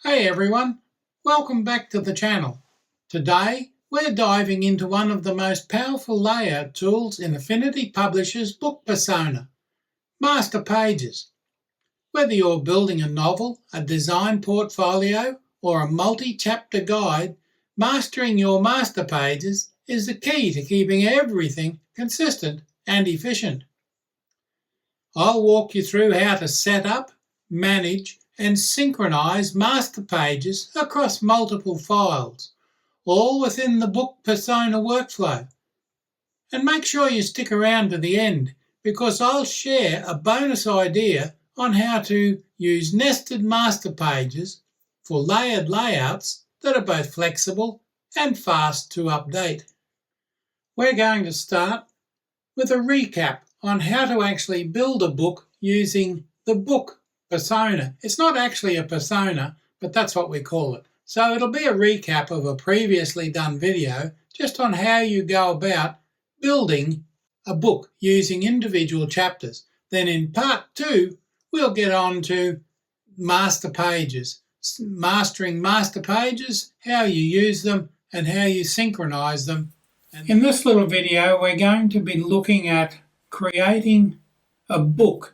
Hey everyone, welcome back to the channel. Today we're diving into one of the most powerful layout tools in Affinity Publisher's book persona, master pages. Whether you're building a novel, a design portfolio, or a multi-chapter guide, mastering your master pages is the key to keeping everything consistent and efficient. I'll walk you through how to set up, manage, and synchronize master pages across multiple files, all within the book persona workflow. And make sure you stick around to the end, because I'll share a bonus idea on how to use nested master pages for layered layouts that are both flexible and fast to update. We're going to start with a recap on how to actually build a book using the book persona. It's not actually a persona, but that's what we call it. So it'll be a recap of a previously done video just on how you go about building a book using individual chapters. Then in part 2, we'll get on to master pages, mastering master pages, how you use them and how you synchronize them. In this little video, we're going to be looking at creating a book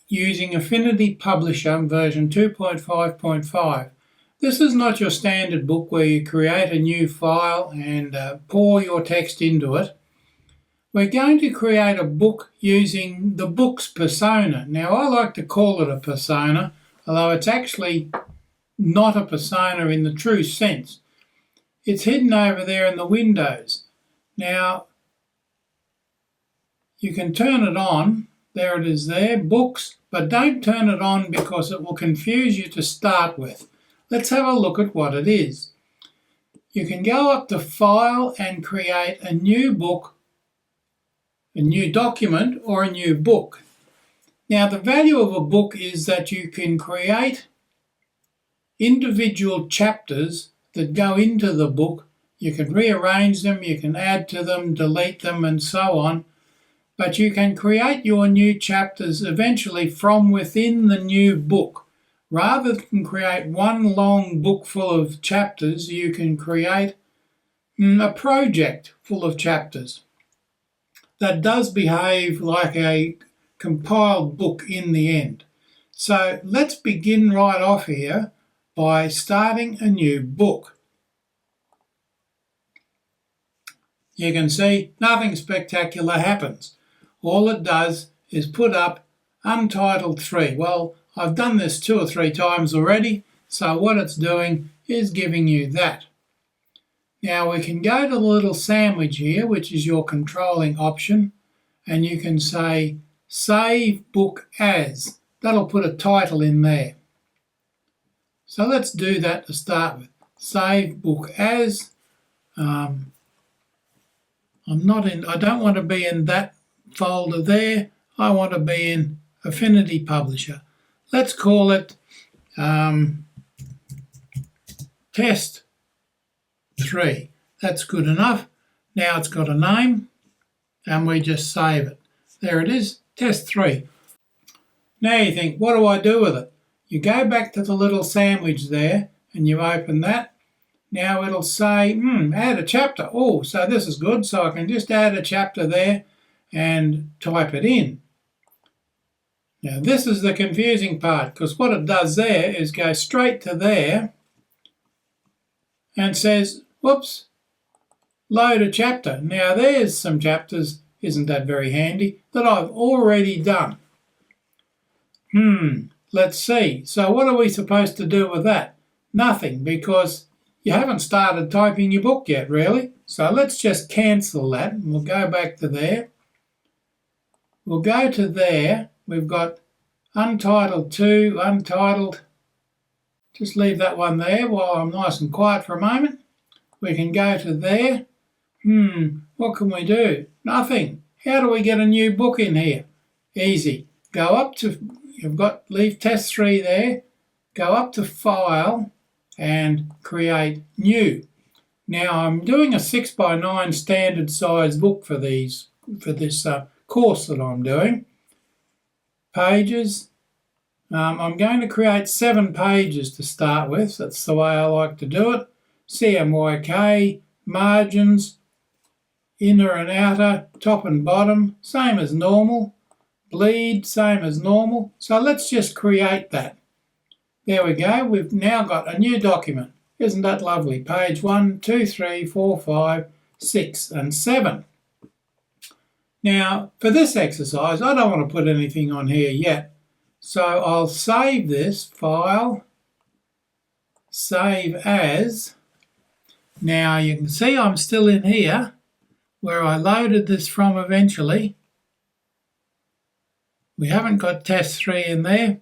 using Affinity Publisher version 2.5.5. This is not your standard book where you create a new file and pour your text into it. We're going to create a book using the book's persona. Now, I like to call it a persona, although it's actually not a persona in the true sense. It's hidden over there in the windows. Now, you can turn it on. There it is there, books, but don't turn it on because it will confuse you to start with. Let's have a look at what it is. You can go up to File and create a new book, a new document, or a new book. Now, the value of a book is that you can create individual chapters that go into the book. You can rearrange them, you can add to them, delete them, and so on. But you can create your new chapters eventually from within the new book. Rather than create one long book full of chapters, you can create a project full of chapters that does behave like a compiled book in the end. So let's begin right off here by starting a new book. You can see nothing spectacular happens. All it does is put up Untitled 3. Well, I've done this 2 or 3 times already, so what it's doing is giving you that. Now we can go to the little sandwich here, which is your controlling option, and you can say Save Book As. That'll put a title in there. So let's do that to start with. Save Book As. I don't want to be in that folder there. I want to be in Affinity Publisher. Let's call it Test 3. That's good enough. Now it's got a name and we just save it. There it is, Test 3. Now you think, what do I do with it? You go back to the little sandwich there and you open that. Now it'll say, add a chapter. Oh, so this is good. So I can just add a chapter there and type it in. Now this is the confusing part, because what it does there is go straight to there and says, whoops, load a chapter. Now there's some chapters, isn't that very handy, that I've already done. Let's see. So what are we supposed to do with that? Nothing, because you haven't started typing your book yet, really. So let's just cancel that and we'll go back to there. We'll go to there. We've got Untitled 2, Untitled. Just leave that one there while I'm nice and quiet for a moment. We can go to there. What can we do? Nothing. How do we get a new book in here? Easy. Go up to, leave Test 3 there. Go up to File and create New. Now I'm doing a 6x9 standard size book for this course that I'm doing. Pages, I'm going to create 7 pages to start with. That's the way I like to do it. CMYK, margins, inner and outer, top and bottom, same as normal. Bleed, same as normal. So let's just create that. There we go. We've now got a new document. Isn't that lovely? Page 1, 2, 3, 4, 5, 6 and 7. Now, for this exercise, I don't want to put anything on here yet. So I'll save this file, save as. Now you can see I'm still in here where I loaded this from eventually. We haven't got test 3 in there.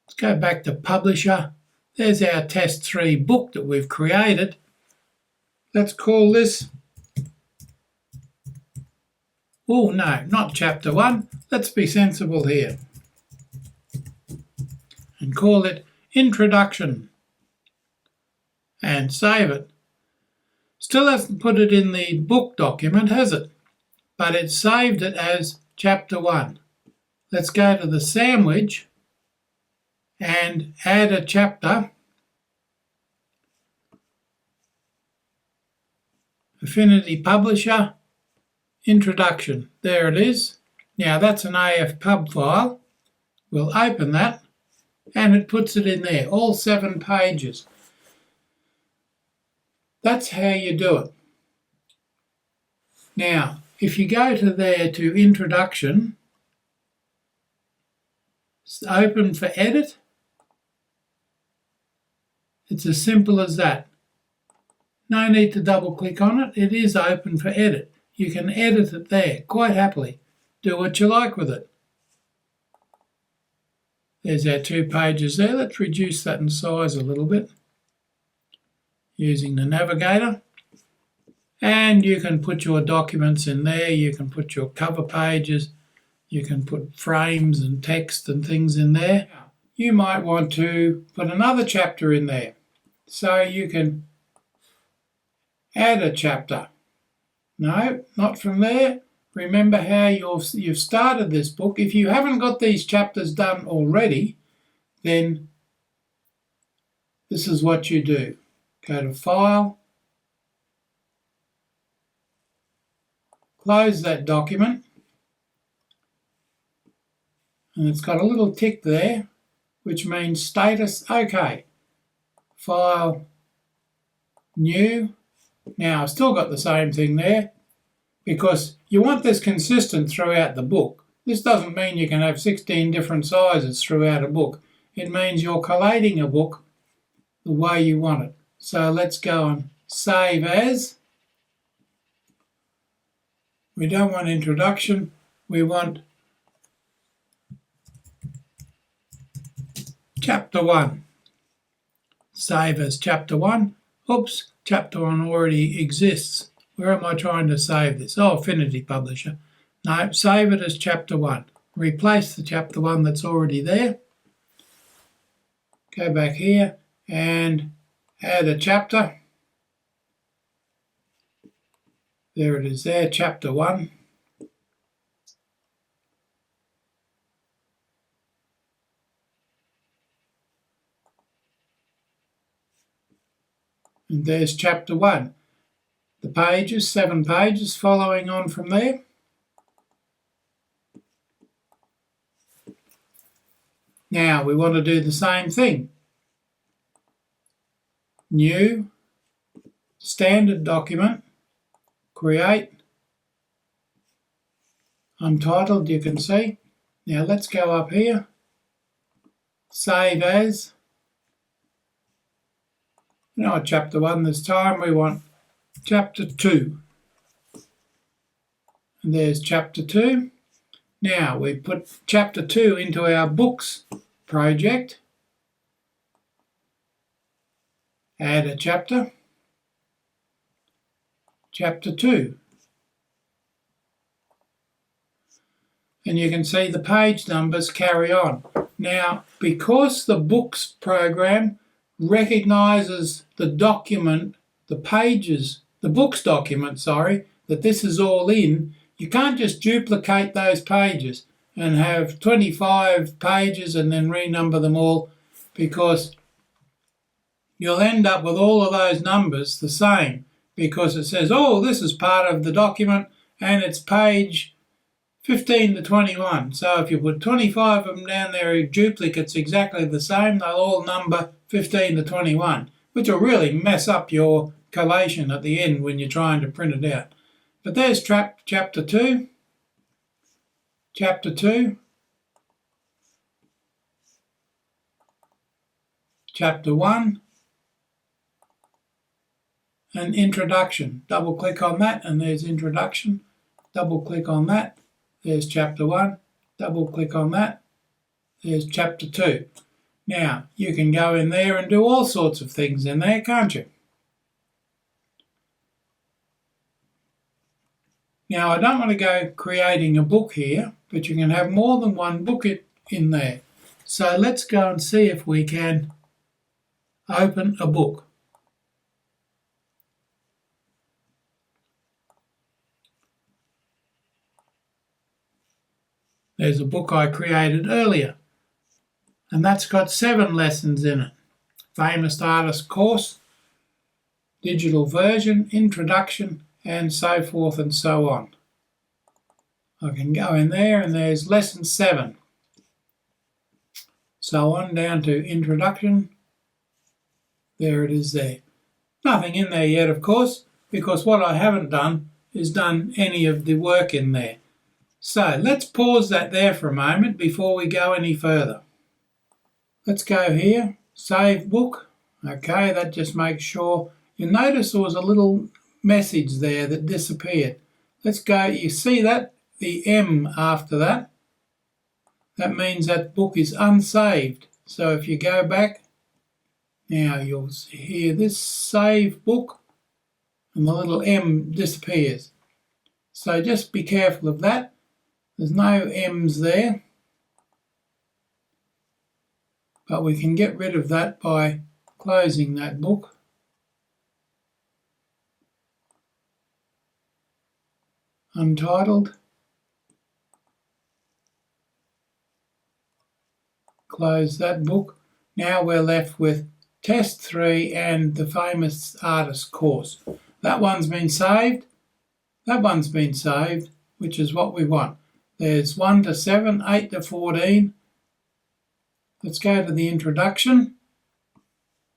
Let's go back to Publisher. There's our test 3 book that we've created. Let's call this, oh no, not chapter 1. Let's be sensible here and call it Introduction and save it. Still hasn't put it in the book document, has it? But it saved it as chapter 1. Let's go to the sandwich and add a chapter. Affinity Publisher, Introduction. There it is. Now that's an AFPub file. We'll open that and it puts it in there, all 7 pages. That's how you do it. Now, if you go to there to Introduction, open for edit, it's as simple as that. No need to double click on it. It is open for edit. You can edit it there quite happily. Do what you like with it. There's our 2 pages there. Let's reduce that in size a little bit using the navigator. And you can put your documents in there. You can put your cover pages. You can put frames and text and things in there. You might want to put another chapter in there. So you can add a chapter. No, not from there. Remember how you've started this book. If you haven't got these chapters done already, then this is what you do. Go to File, close that document, and it's got a little tick there, which means status OK. File, New. Now, I've still got the same thing there because you want this consistent throughout the book. This doesn't mean you can have 16 different sizes throughout a book. It means you're collating a book the way you want it. So let's go and save as. We don't want introduction. We want chapter 1. Save as chapter 1. Oops. Chapter 1 already exists. Where am I trying to save this? Oh, Affinity Publisher. No, save it as chapter 1. Replace the chapter 1 that's already there. Go back here and add a chapter. There it is there, chapter 1. And there's chapter 1. The pages, 7 pages following on from there. Now we want to do the same thing. New, standard document, create, Untitled, you can see. Now let's go up here, save as. Not chapter 1 this time, we want chapter 2. And there's chapter 2. Now we put chapter 2 into our books project. Add a chapter. Chapter 2. And you can see the page numbers carry on. Now, because the books program recognises the document, the pages, the books document, that this is all in, You can't just duplicate those pages and have 25 pages and then renumber them all, because you'll end up with all of those numbers the same, because it says, oh, this is part of the document and it's page 15 to 21. So if you put 25 of them down there, duplicates exactly the same, they'll all number 15 to 21, which will really mess up your collation at the end when you're trying to print it out. But there's chapter 2, chapter 2, chapter 1, and introduction. Double click on that and there's introduction. Double click on that, there's chapter 1. Double click on that, there's chapter 2. Now, you can go in there and do all sorts of things in there, can't you? Now, I don't want to go creating a book here, but you can have more than one book in there. So let's go and see if we can open a book. There's a book I created earlier, and that's got 7 lessons in it. Famous Artist Course, digital version, introduction, and so forth and so on. I can go in there and there's lesson 7. So on down to introduction. There it is there. Nothing in there yet, of course, because what I haven't done is done any of the work in there. So let's pause that there for a moment before we go any further. Let's go here, save book. Okay, that just makes sure. You'll notice there was a little message there that disappeared. Let's go, you see that? The M after that. That means that book is unsaved. So if you go back, now you'll hear this save book and the little M disappears. So just be careful of that. There's no M's there, but we can get rid of that by closing that book. Untitled. Close that book. Now we're left with Test 3 and the Famous Artist Course. That one's been saved. That one's been saved, which is what we want. There's 1 to 7, 8 to 14. Let's go to the introduction.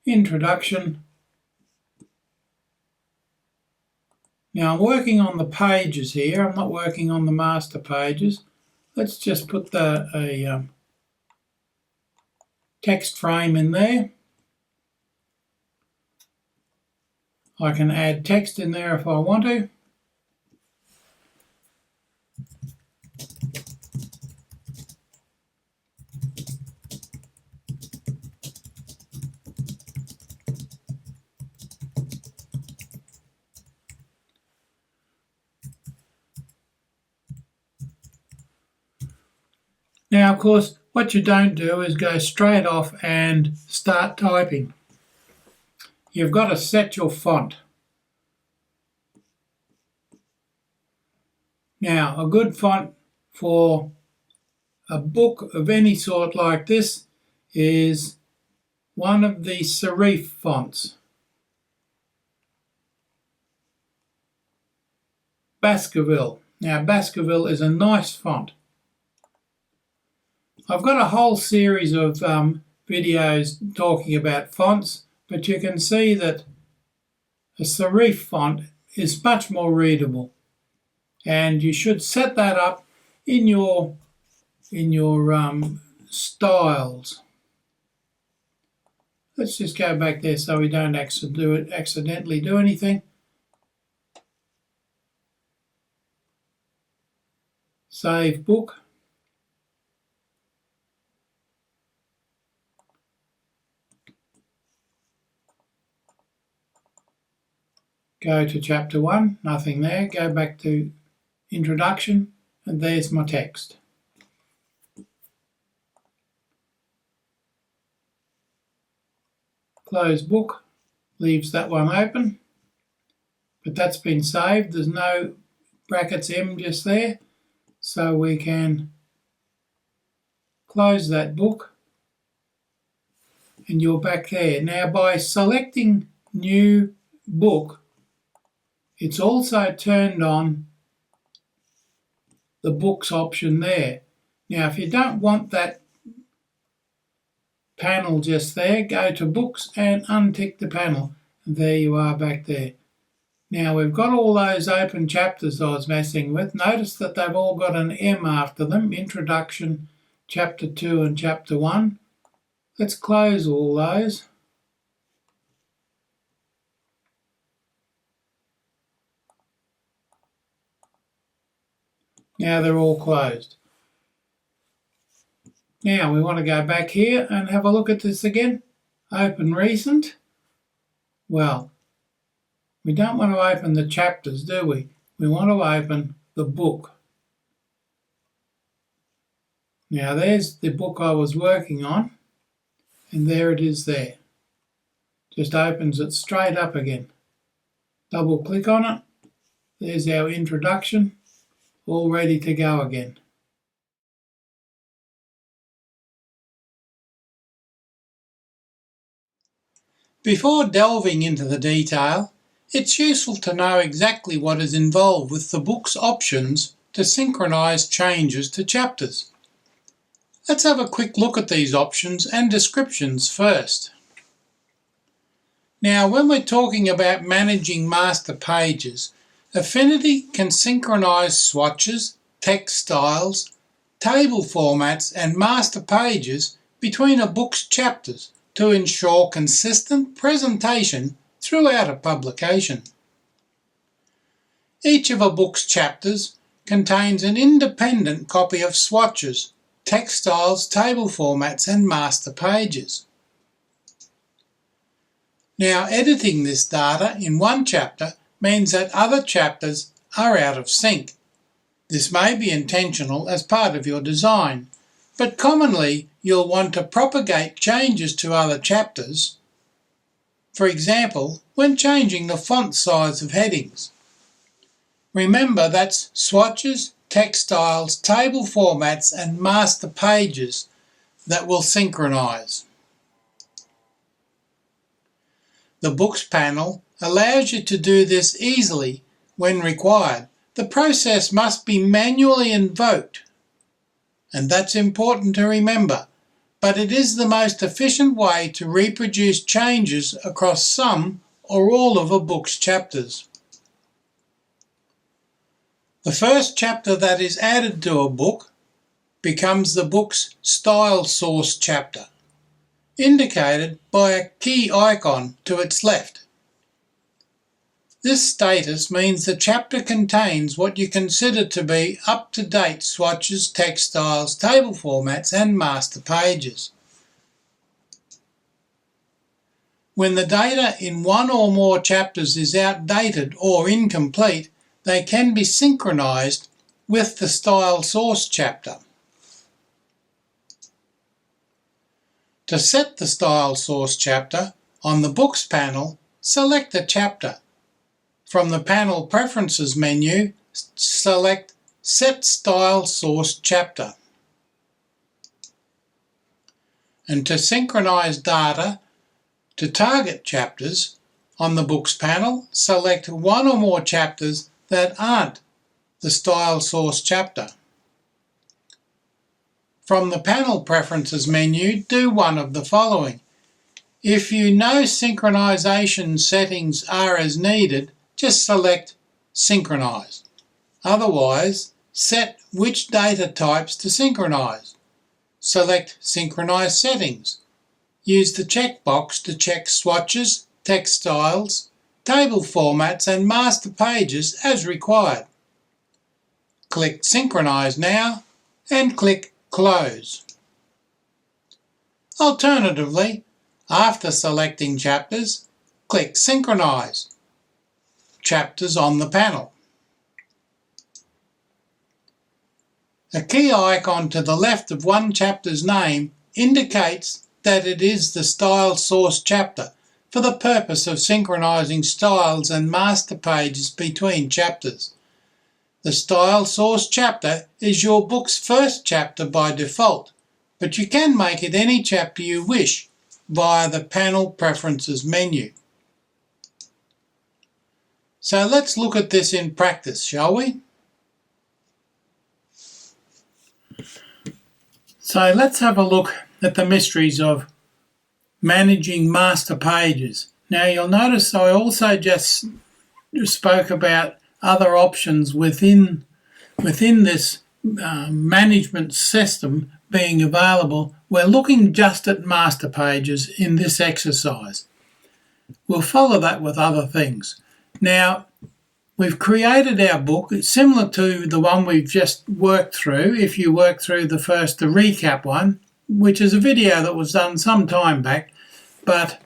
Introduction. Now I'm working on the pages here. I'm not working on the master pages. Let's just put a text frame in there. I can add text in there if I want to. Now, of course, what you don't do is go straight off and start typing. You've got to set your font. Now, a good font for a book of any sort like this is one of the serif fonts. Baskerville. Now, Baskerville is a nice font. I've got a whole series of videos talking about fonts, but you can see that a serif font is much more readable, and you should set that up in your styles. Let's just go back there so we don't accidentally do anything. Save book. Go to chapter 1, nothing there. Go back to introduction, and there's my text. Close book, leaves that one open, but that's been saved. There's no brackets M just there, so we can close that book and you're back there. Now by selecting new book, it's also turned on the books option there. Now if you don't want that panel just there, go to books and untick the panel. And there you are back there. Now we've got all those open chapters I was messing with. Notice that they've all got an M after them, Introduction, Chapter 2 and Chapter 1. Let's close all those. Now they're all closed. Now we want to go back here and have a look at this again. Open Recent. Well, we don't want to open the chapters, do we? We want to open the book. Now there's the book I was working on, and there it is there. Just opens it straight up again. Double click on it. There's our introduction, all ready to go again. Before delving into the detail, it's useful to know exactly what is involved with the book's options to synchronize changes to chapters. Let's have a quick look at these options and descriptions first. Now, when we're talking about managing master pages, Affinity can synchronize swatches, text styles, table formats and master pages between a book's chapters to ensure consistent presentation throughout a publication. Each of a book's chapters contains an independent copy of swatches, text styles, table formats and master pages. Now, editing this data in one chapter means that other chapters are out of sync. This may be intentional as part of your design, but commonly you'll want to propagate changes to other chapters, for example, when changing the font size of headings. Remember, that's swatches, text styles, table formats and master pages that will synchronize. The Books panel allows you to do this easily when required. The process must be manually invoked, and that's important to remember, but it is the most efficient way to reproduce changes across some or all of a book's chapters. The first chapter that is added to a book becomes the book's style source chapter, indicated by a key icon to its left. This status means the chapter contains what you consider to be up-to-date swatches, text styles, table formats and master pages. When the data in one or more chapters is outdated or incomplete, they can be synchronized with the style source chapter. To set the style source chapter, on the Books panel, select the chapter. From the Panel Preferences menu, select Set Style Source Chapter. And to synchronize data to target chapters, on the Books panel, select one or more chapters that aren't the Style Source chapter. From the Panel Preferences menu, do one of the following. If you know synchronization settings are as needed, just select Synchronize. Otherwise, set which data types to synchronize. Select Synchronize Settings. Use the checkbox to check swatches, text styles, table formats and master pages as required. Click Synchronize Now and click Close. Alternatively, after selecting chapters, click Synchronize. Chapters on the panel. A key icon to the left of one chapter's name indicates that it is the style source chapter for the purpose of synchronizing styles and master pages between chapters. The Style Source chapter is your book's first chapter by default, but you can make it any chapter you wish via the Panel Preferences menu. So let's look at this in practice, shall we? So let's have a look at the mysteries of managing master pages. Now you'll notice I also just spoke about other options within this management system being available. We're looking just at master pages in this exercise. We'll follow that with other things. Now, we've created our book. It's similar to the one we've just worked through. If you work through the recap one, which is a video that was done some time back, but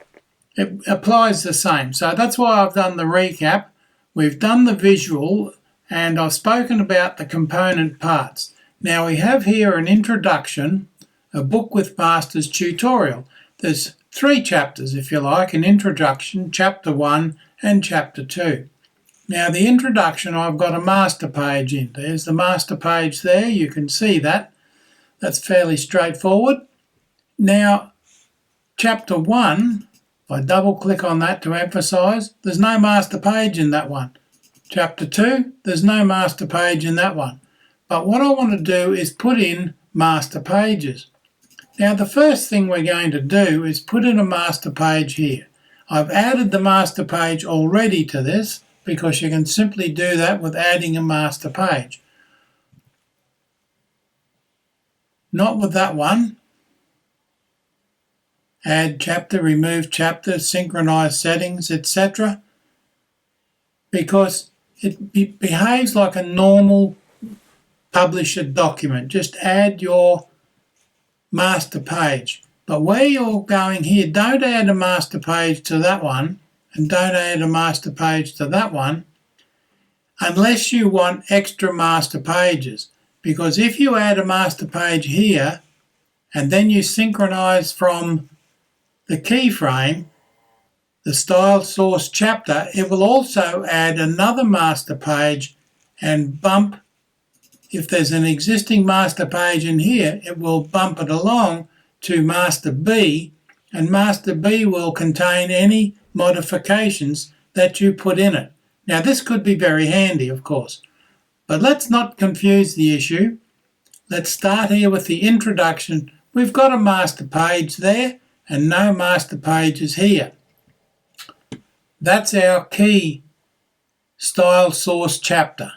it applies the same. So that's why I've done the recap. We've done the visual, and I've spoken about the component parts. Now we have here an introduction, a book with masters tutorial. There's 3 chapters, if you like, an introduction, chapter 1 and chapter 2. Now the introduction, I've got a master page in. There's the master page there, you can see that. That's fairly straightforward. Now chapter 1, if I double click on that to emphasize, there's no master page in that one. Chapter 2, there's no master page in that one. But what I want to do is put in master pages. Now the first thing we're going to do is put in a master page here. I've added the master page already to this because you can simply do that with adding a master page. Not with that one. Add chapter, remove chapter, synchronize settings, etc. Because it behaves like a normal publisher document. Just add your master page. But where you're going here, don't add a master page to that one and don't add a master page to that one unless you want extra master pages. Because if you add a master page here and then you synchronize from the keyframe, the Style Source chapter, it will also add another master page and bump, if there's an existing master page in here, it will bump it along to Master B, and Master B will contain any modifications that you put in it. Now this could be very handy, of course, but let's not confuse the issue. Let's start here with the introduction. We've got a master page there and no master pages here. That's our key Style Source chapter.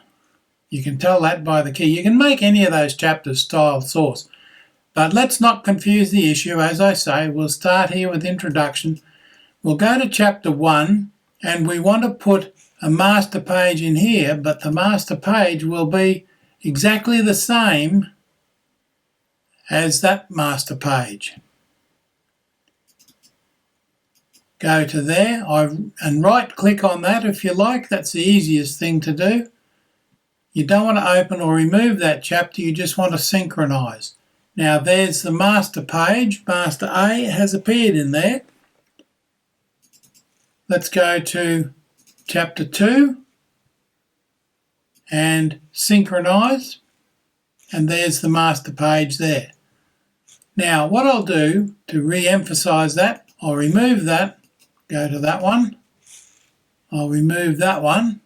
You can tell that by the key. You can make any of those chapters Style Source. But let's not confuse the issue. As I say, we'll start here with introduction. We'll go to chapter 1 and we want to put a master page in here, but the master page will be exactly the same as that master page. Go to there and right click on that if you like. That's the easiest thing to do. You don't want to open or remove that chapter, you just want to synchronize. Now there's the master page. Master A has appeared in there. Let's go to chapter 2 and synchronize, and there's the master page there. Now what I'll do to re-emphasize that, I'll remove that, go to that one, I'll remove that one,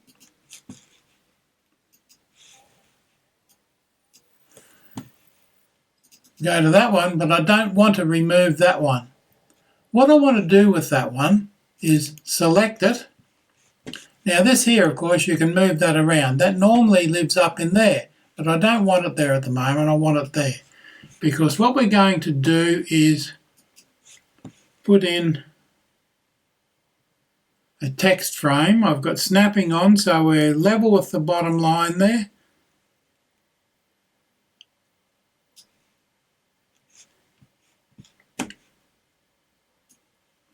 go to that one, but I don't want to remove that one. What I want to do with that one is select it. Now this here, of course, you can move that around. That normally lives up in there, but I don't want it there at the moment. I want it there. Because what we're going to do is put in a text frame. I've got snapping on, so we're level with the bottom line there.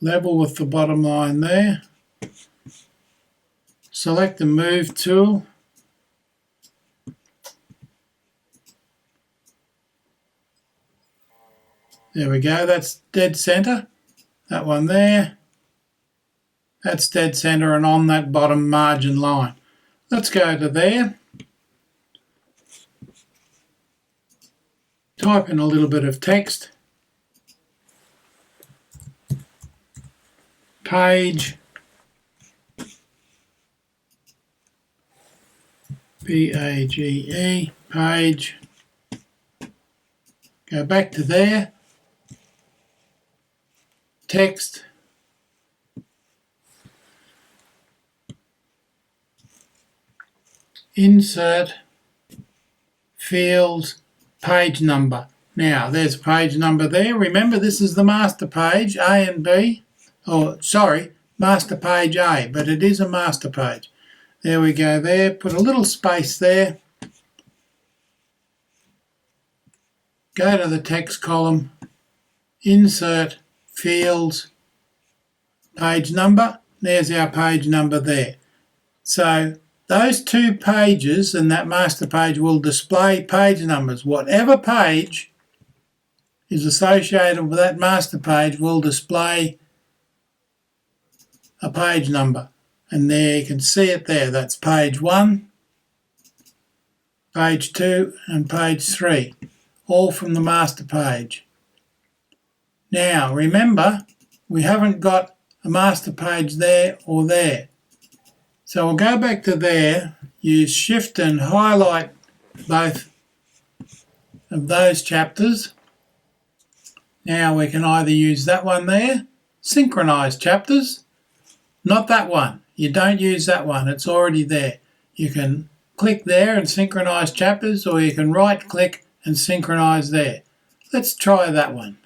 Level with the bottom line there. Select the Move tool. There we go, that's dead center. That one there. That's dead center and on that bottom margin line. Let's go to there. type in a little bit of text. Page, P-A-G-E, page, go back to there, text, insert, fields, page number. Now there's page number there. Remember, this is the master page, A and B. Master page A, but it is a master page. There we go there. Put a little space there. Go to the text column, insert, fields, page number. There's our page number there. So those two pages and that master page will display page numbers. Whatever page is associated with that master page will display a page number. And there you can see it there. That's page 1, page 2 and page 3. All from the master page. Now remember, we haven't got a master page there or there. So we'll go back to there, use Shift and highlight both of those chapters. Now we can either use that one there, synchronize chapters, not that one. You don't use that one, it's already there. You can click there and synchronize chapters, or you can right click and synchronize there. Let's try that one.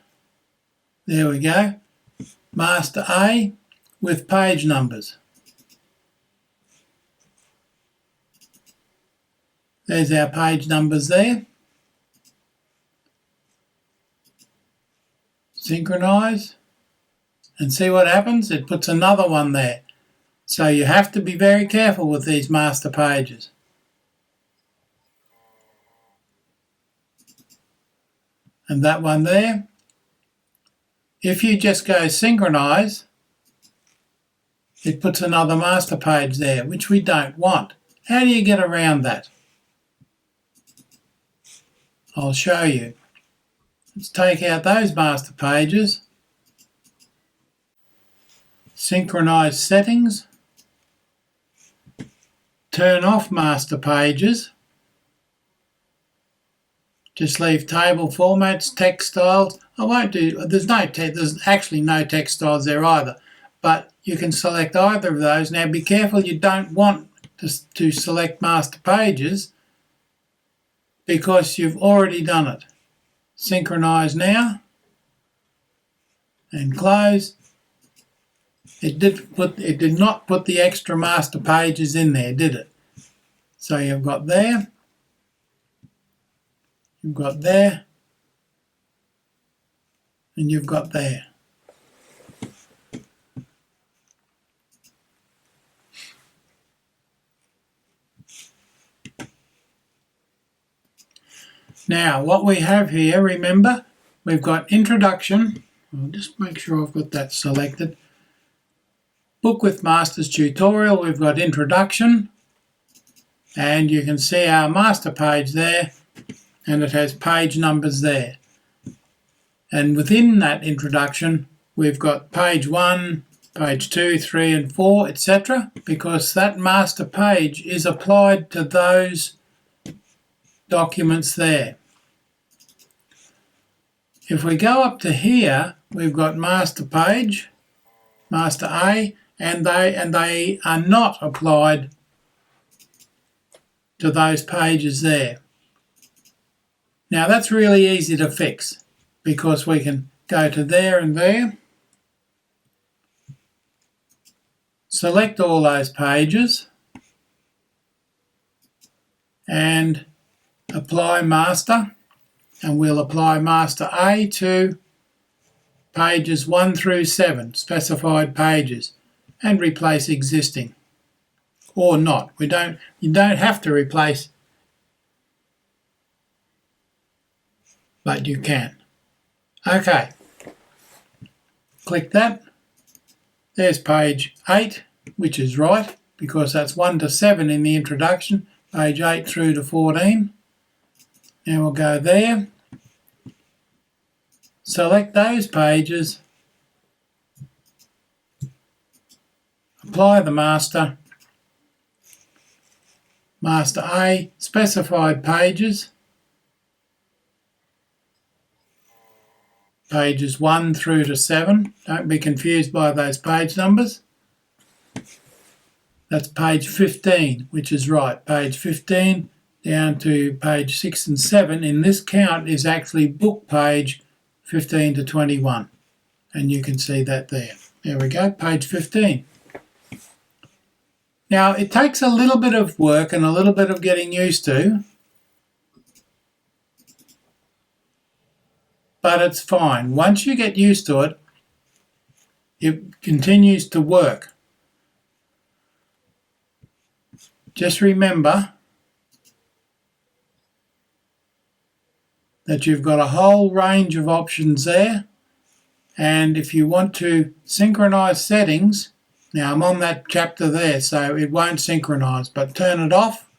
There we go. Master A with page numbers. There's our page numbers there. Synchronize. And see what happens? It puts another one there. So you have to be very careful with these master pages. And that one there. If you just go synchronize, it puts another master page there, which we don't want. How do you get around that? I'll show you. Let's take out those master pages. Synchronize settings. Turn off master pages. Just leave table formats, text styles. I won't do, there's actually no text styles there either, but you can select either of those. Now be careful, you don't want to select master pages because you've already done it. Synchronize now and close. It did not put the extra master pages in there, did it? So you've got there, you've got there, and you've got there. Now, what we have here, remember, we've got introduction. I'll just make sure I've got that selected. Book with Masters tutorial, we've got introduction, and you can see our master page there, and it has page numbers there. And within that introduction, we've got page 1, page 2, 3 and 4, etc. because that master page is applied to those documents there. If we go up to here, we've got master page, master A, and they are not applied to those pages there. Now that's really easy to fix because we can go to there and there, select all those pages and apply master, and we'll apply master A to pages 1 through 7, specified pages, and replace existing or not. You don't have to replace, but you can. Okay, click that. There's page 8, which is right because that's 1 to 7 in the introduction, page 8 through to 14. Now we'll go there, select those pages, apply the master, Master A, specified pages, pages 1 through to 7. Don't be confused by those page numbers. That's page 15, which is right. Page 15 down to page 6 and 7 in this count is actually book page 15 to 21. And you can see that there. There we go, page 15. Now, it takes a little bit of work and a little bit of getting used to, but it's fine. Once you get used to it, it continues to work. Just remember that you've got a whole range of options there, and if you want to synchronize settings, now I'm on that chapter there, so it won't synchronize, but turn it off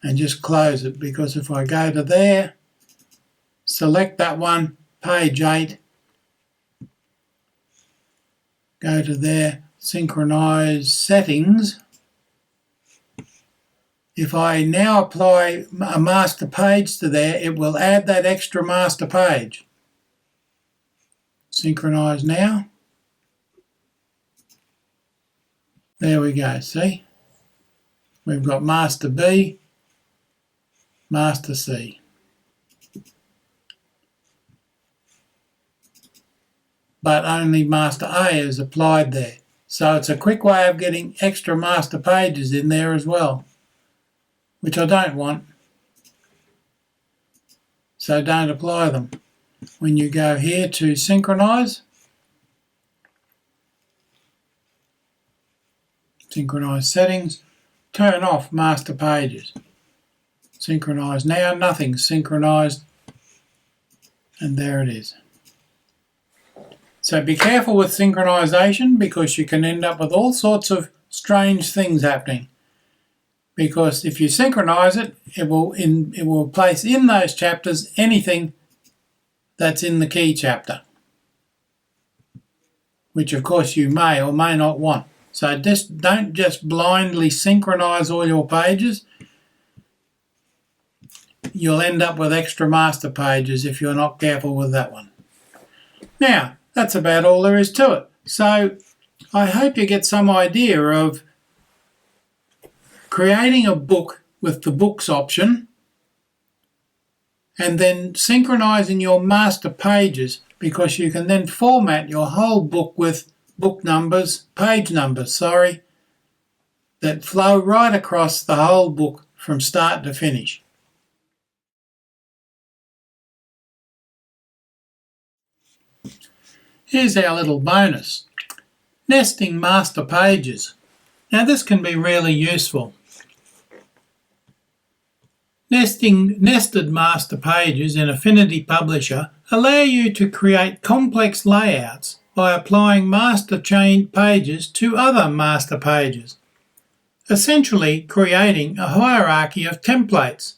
and just close it, because if I go to there, select that one, page 8, go to there, synchronize settings. If I now apply a master page to there, it will add that extra master page. Synchronize now. There we go, see? We've got Master B, Master C. But only Master A is applied there. So it's a quick way of getting extra master pages in there as well, which I don't want. So don't apply them. When you go here to synchronize, synchronize settings, turn off master pages. Synchronize now, nothing's synchronized, and there it is. So be careful with synchronization, because you can end up with all sorts of strange things happening. Because if you synchronize it, it will place in those chapters anything that's in the key chapter, which of course you may or may not want. So don't just blindly synchronize all your pages. You'll end up with extra master pages if you're not careful with that one. Now, that's about all there is to it. So I hope you get some idea of creating a book with the books option and then synchronizing your master pages, because you can then format your whole book with page numbers, that flow right across the whole book from start to finish. Here's our little bonus. Nesting master pages. Now this can be really useful. Nested master pages in Affinity Publisher allow you to create complex layouts by applying master chain pages to other master pages, essentially creating a hierarchy of templates.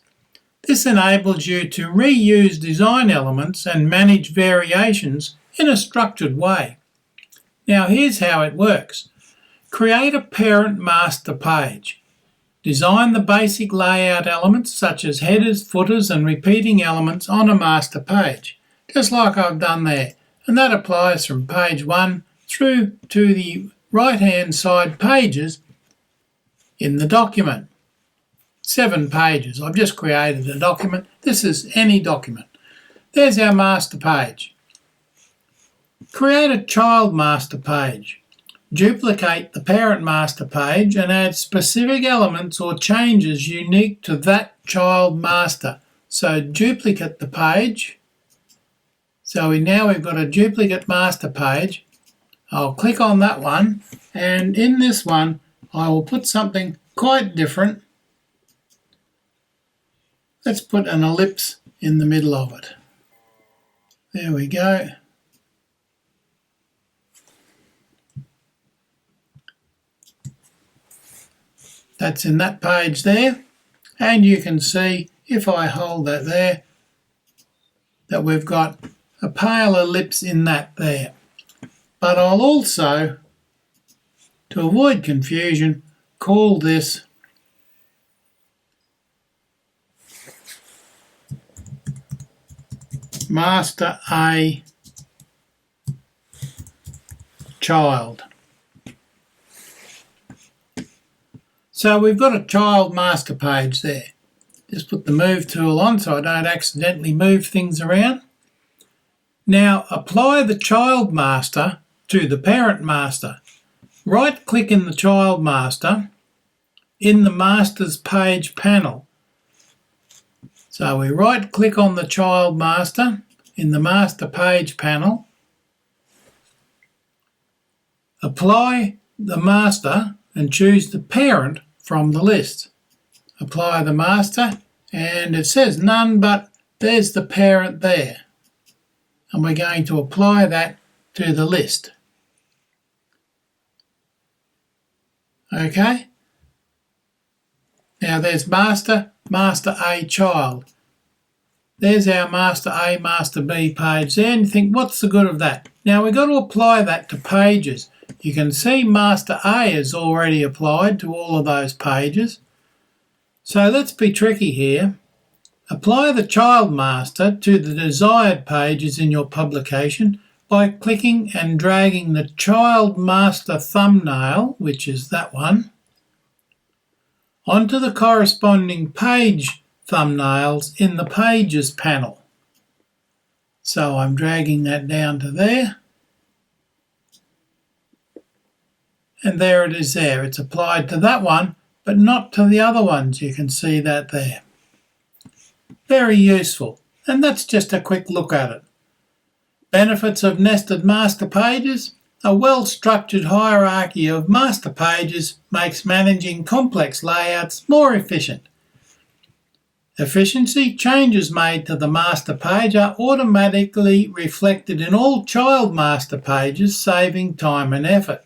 This enables you to reuse design elements and manage variations in a structured way. Now here's how it works. Create a parent master page. Design the basic layout elements such as headers, footers and repeating elements on a master page, just like I've done there. And that applies from page 1 through to the right-hand side pages in the document. 7 pages. I've just created a document. This is any document. There's our master page. Create a child master page. Duplicate the parent master page and add specific elements or changes unique to that child master. So duplicate the page. So we've got a duplicate master page. I'll click on that one, and in this one I will put something quite different. Let's put an ellipse in the middle of it. There we go. That's in that page there, and you can see if I hold that there that we've got a pale ellipse in that there. But I'll also, to avoid confusion, call this Master A Child. So we've got a child master page there. Just put the move tool on so I don't accidentally move things around. Now apply the child master to the parent master. Right click in the child master in the master's page panel. So we right click on the child master in the master page panel. Apply the master and choose the parent from the list. Apply the master and it says none, but there's the parent there. And we're going to apply that to the list. Okay. Now there's master, master A child. There's our master A, master B page there, and you think, what's the good of that? Now we've got to apply that to pages. You can see master A is already applied to all of those pages. So let's be tricky here. Apply the child master to the desired pages in your publication by clicking and dragging the child master thumbnail, which is that one, onto the corresponding page thumbnails in the Pages panel. So I'm dragging that down to there. And there it is there. It's applied to that one, but not to the other ones. You can see that there. Very useful. And that's just a quick look at it. Benefits of nested master pages. A well-structured hierarchy of master pages makes managing complex layouts more efficient. Efficiency. Changes made to the master page are automatically reflected in all child master pages, saving time and effort.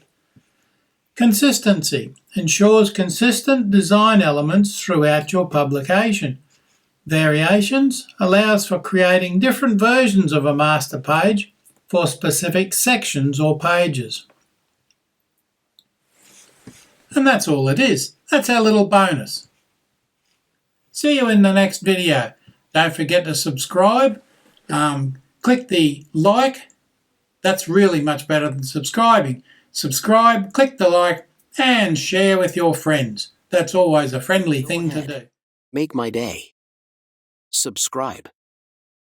Consistency. Ensures consistent design elements throughout your publication. Variations. Allows for creating different versions of a master page for specific sections or pages. And that's all it is. That's our little bonus. See you in the next video. Don't forget to subscribe. Click the like. That's really much better than subscribing. Subscribe, click the like, and share with your friends. That's always a friendly thing to do. Make my day. Subscribe.